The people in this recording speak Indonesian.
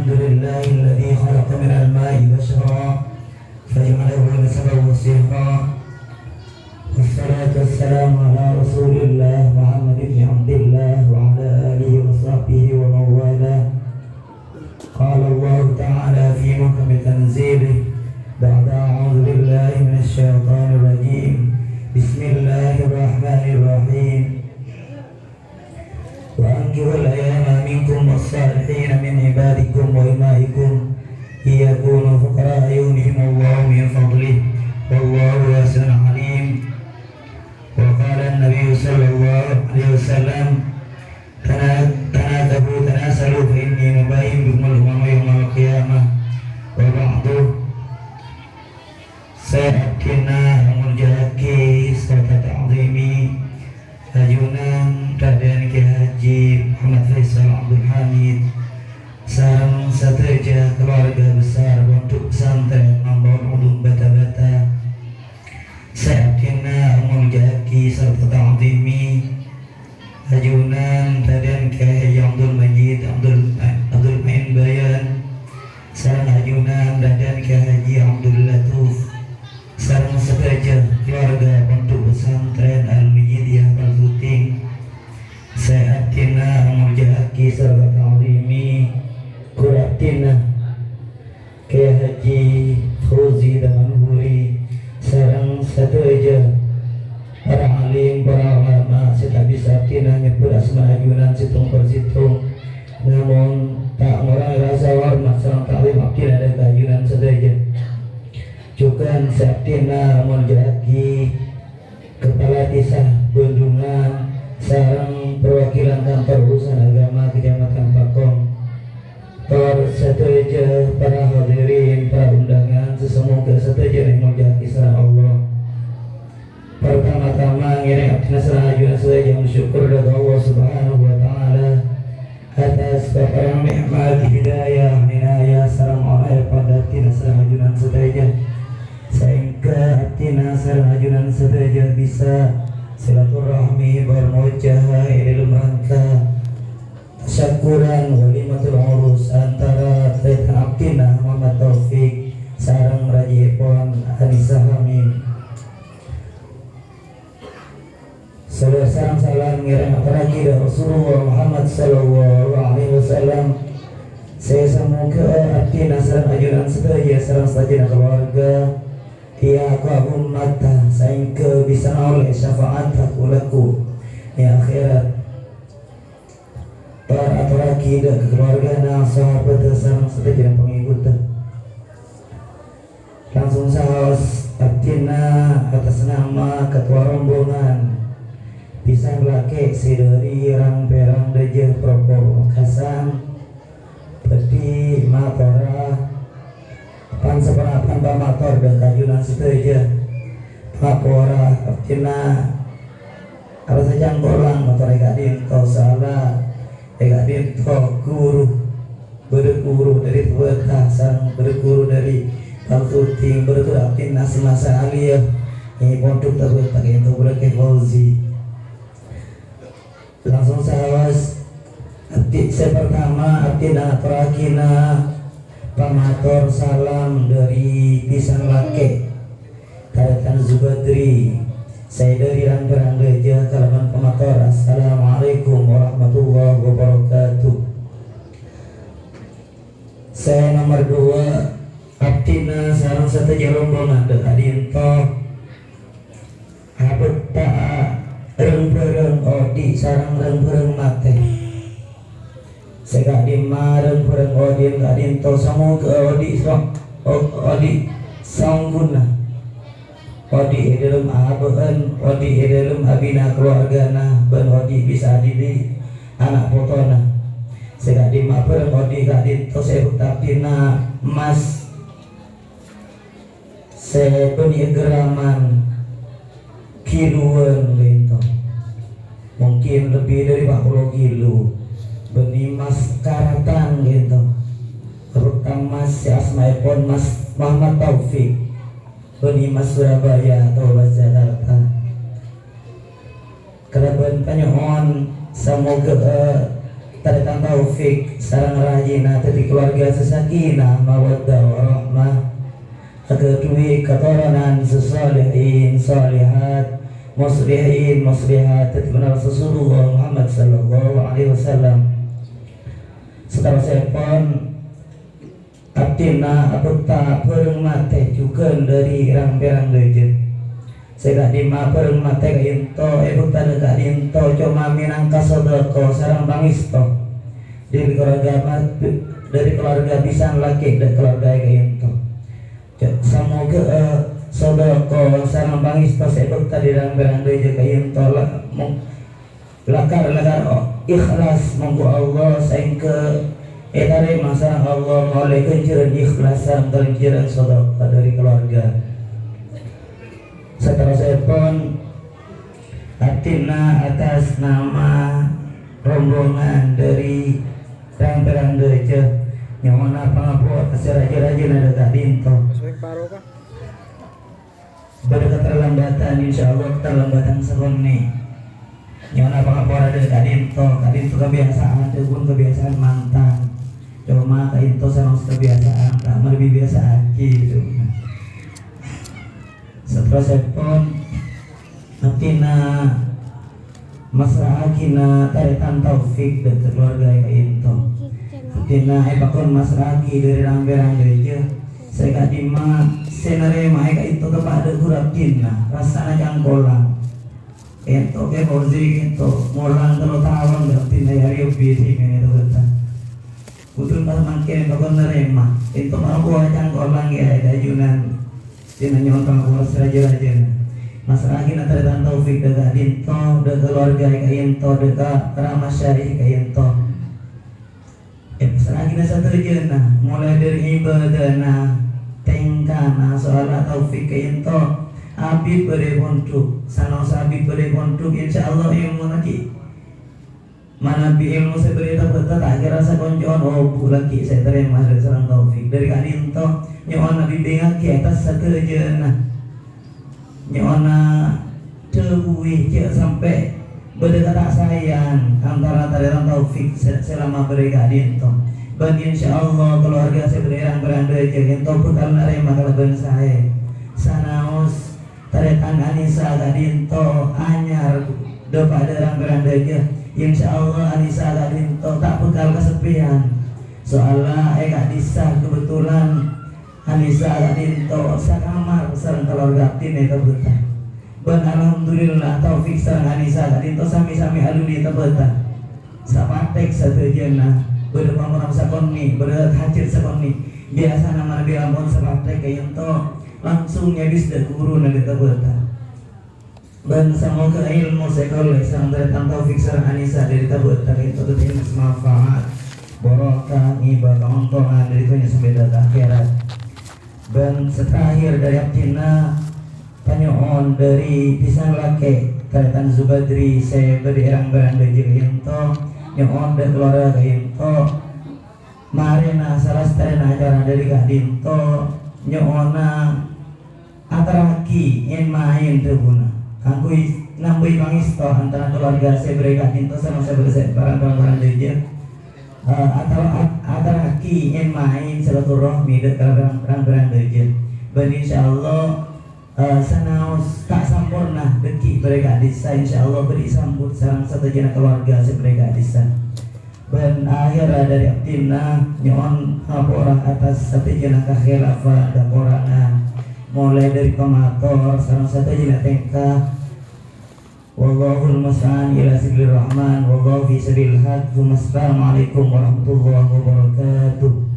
الحمد لله الذي خلق من الماء بشرا فجعله نسبا وصهرا والصلاة والسلام على رسول الله محمد بن عبد الله وعلى آله وصحبه ومن والاه. قال الله تعالى في محكم تنزيله بعد أعوذ بالله من الشيطان الرجيم بسم الله الرحمن الرحيم وأنكحوا الأيام منكم والصالحين من عبادكم وإمائكم إن يكونوا فقراء يغنيهم الله من فضله والله واسع عليم. وقال النبي صلى الله عليه وسلم تناكبوا تناسلوا فإني مباين بكم الأمم يوم القيامة. وبعد سيأتينا مرجعكي serta ta'zimi Hajunan Raden Ki Haji Muhammad Faisal Abdul Hamid sareng sateja keluarga besar Pondok Pesantren Mambon Ulum Bata-Bata. Sayatina muljaki serta ta'zimi Hajunan Raden Ki Haji Abdul Majid Abdul Main Bayan sareng Hajunan Raden Ki Haji Abdul Latuf sareng sateja keluarga Pondok Pesantren Al-Mijidiyah Al-Zuting. Sayatina muljaki serta ta'zimi Kuratina Ki Haji Fauzi Damanhuri sareng sateja para alim para ulama serta bisa tina nyebut asma ajunan situng persitung namun tak ngurangi rasa hormat sareng taklim abdi ada kajunan sateja juga sayatina muljaki Kepala Desa Bendungan sareng perwakilan kantor urusan agama Kecamatan Pakong, para sateja para hadirin para undangan sesemoga sateja yang muljaki sareng Allah. Pertama-tama ngiring abdi sareng ajunan sateja bersyukur kepada Allah Subhanahu wa taala atas paparan nikmat hidayah inayah sareng oleh pada tina sareng ajunan sateja sehingga tina sareng ajunan sateja bisa silaturahmi bermujaha dalam rangka tasyakuran walimatul urus antara Taitan Abdina Muhammad Taufik sareng Raji Epon Anissa Hamim. Salam salam ngiring apalagi dari Rasulullah Muhammad sallallahu alaihi wasallam. Saya semoga Abdina sareng ajunan sateja sareng sateja keluarga ya aku ummata sehingga bisa oleh syafaat laku di akhirat. Para aturaki dan keluarga sahabat sareng sateja pengikut langsung saos abdina atas nama ketua rombongan bisa melake sideri rang perang deje proko kasan peti matora pan seperapan pamator dan kajunan sateja papora abdina kalau saja ngolang motor egadin kau salah egadin kau guru berguru dari tuaka sang berguru dari Paltuting berguru abdina semasa aliyah ini pondok terus pakai itu berke Fauzi. Langsung sawas abdi pertama abdina perakina pamator salam dari Pisang Lake Tarikan Zubadri. Saya dari Ranggerang Gereja Kalaman Pamator. Assalamualaikum warahmatullahi wabarakatuh. Saya nomor 2 abdina sareng sateja rombongan dekadinto abeta reng-reng odi sareng reng-reng mate sega dimareng pereng odin kadin to samoga odi sangguna odi dalam abeun odi dalam abina keluargana ben odi bisa didi anak potona sega dima pereng odi kadin to sebutapina emas sebeni geraman kiluan lento mungkin lebih dari 40 kilo beni mas karatan gitu rukam mas si asmaipon mas Muhammad Taufik beni mas Surabaya atau Jakarta keraban panyohon semoga taretan taufik sareng rajina tadi keluarga sasakinah mawaddah warahmah kedui keturunan sesalihin salihat muslihin muslihat tadi benar Rasulullah Muhammad sallallahu alaihi wasallam. Setelah sepon abdina abutta pereng mate juga dari rang-berang lejen saya di ma pereng mate kainto ebutta dekat dinto cuma minangka sodoko sarang bangisto dari keluarga pisan laki dan keluarga kainto semoga sodoko sarang bangisto sebutta di rang-berang lejen kainto lakar ikhlas monggo Allah sehingga etare masa Allah oleh kenciran ikhlas dan kenciran sedekah dari keluarga. Setelah saya pun artinya atas nama rombongan dari rang-rang deje nyona pangapuat raja-raja nada kadinto. Pada keterlambatan insyaallah keterlambatan sebelumnya nyona pangapuat ada kadinto kebiasaan pun kebiasaan mantan cuma kainto sama kebiasaan tak lebih biasa aja gitu. Setelah sepon nantina masa akina taretan taufik dan keluarga kainto nantina epakon masa aki dari rang-berang gereja saya kadima senarema kainto kepada kuraptina rasanya jangkolang ento ke bozi ento molang kalau tawang berarti hari biasa ini itu betul betul pas makin bakal nerema ento mau wajang kolang ya ada junan cina nyontong kurus raja-raja masalah kita terdapat taufik dekat dinto dekat keluarga kainto dekat keramat syarih kainto masalah kita satu jena mulai dari ibadah tengkana soal taufik kainto Habib beri pondok, sana Habib beri pondok, insya Allah ilmu lagi. Mana bi ilmu saya beri tak akhir rasa koncoan obu lagi saya terima dari seorang taufik dari kadinto nyona bimbingan ke atas sekerjana nyona tebuih sampai berdekat sayang antara taretan taufik selama beri kadinto. Dan insya Allah keluarga saya beri beranda jadi taufik karena remah kalau ben saya sanaus taretan Anissa kadinto anyar depada rang-beranda aja insya Allah Anissa kadinto tak bekal kesepian soalnya kadisa kebetulan Anissa kadinto sakamar sareng keluarga tine kebetulan dan alhamdulillah taufik sareng Anissa kadinto sami-sami aluni kebetulan sapatek satu jena berdua orang sakoni berdua hajir sakoni biasa nama Nabi Amun sapatek kadinto langsung nyabis dan guru nabi tabata dan semoga ilmu sekolah sang datang taufik sareng Anissa dari tabata itu tetap manfaat barokah ibadah keuntungan dari itu sampai ke akhirat. Dan terakhir dari abdina panyoon dari pisang lake kaitan Zubadri saya beri erang-berang dari Yanto nyoon dan keluarga Yanto marina salah setara acara dari Kadinto nyoona ataraki yang main terguna kangkui nambui pangisto antara keluarga saya beri Kadinto sama saya beri barang-barang deja atau ataraki yang main silaturahmi dan barang-barang deja dan insyaallah sanaus tak sempurna deki mereka disa insyaallah beri sambut sarang satu jana keluarga saya beri disa dan akhir dari abdina nyon orang atas satu jana kekhilafah dan orangan mulai dari pemator sarang satu jina tengkah wallahul musta'an ila sibil rahman wallahu fi sabilil haq. Assalamualaikum warahmatullahi wabarakatuh.